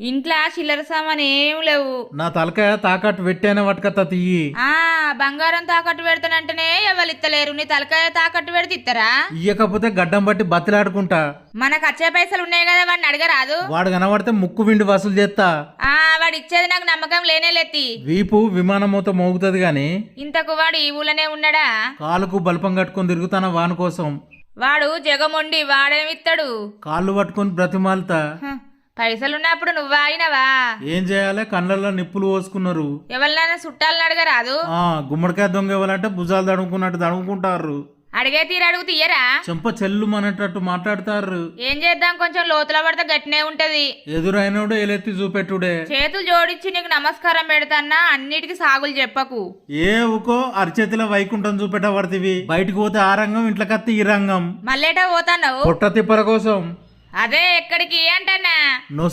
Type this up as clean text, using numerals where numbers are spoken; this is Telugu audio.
ఇంట్లో చిల్లర సామాన్ ఏం లేవు. నా తలకాయ తాకట్టు పెట్టేనే పట్టుకత్తా తీయి. ఆ బంగారం తాకట్టు పెడతానంటేనే ఎవరు ఇత్తలేరు, నీ తలకాయ తాకట్టు పెడితే ఇత్తరా? ఇయ్యకపోతే గడ్డం బట్టి బతిలాడుకుంటా. మనకు వచ్చే పైసలు ఉన్నాయి కదా, వాడిని అడగరాదు? వాడు కనబడితే ముక్కు విండి వసూలు చేస్తా. వాడు ఇచ్చేది నాకు నమ్మకం లేనేలెత్తి. వీపు విమానమూత మోగుతుంది గాని ఇంతకు వాడు ఈ ఊళ్ళనే ఉన్నాడా? కాలుకు బల్పం కట్టుకొని తిరుగుతాన వాని కోసం. వాడు జగమొండి, వాడేమిత్తాడు? కాళ్ళు పట్టుకొని బ్రతిమాలుతా. పైసలున్నప్పుడు నువ్వు ఆగినవా? ఏం చేయాలి, కళ్ళల్లో నిప్పులు పోసుకున్నారు. ఎవరినైనా చుట్టాలని అడగరాదు? గుమ్మడికాయ దొంగ ఇవ్వాలంటే భుజాలు తడుముకున్నట్టు తడుముకుంటారు. అడిగే తీరు అడుగు తీయరా? చెంప చెల్లు మనటట్టు మాట్లాడతారు. ఏం చేద్దాం, కొంచెం లోతుల పడితే గట్టినే ఉంటది. ఎదురైనడు ఎలెత్తి చూపెట్టుడే. చేతులు జోడించి నీకు నమస్కారం పెడతాన్నా, అన్నిటికీ సాగులు చెప్పకు. ఏ ఊకో అరిచేతిలో వైకుంఠం చూపెట్టబడితివి. బయటకు పోతే ఆ రంగం, ఇంట్లో కత్తి ఈ రంగం. మళ్ళేటా పోతాన్నావు? పొట్ట తిప్పల కోసం. అదే ఎక్కడికి అంటన్నా?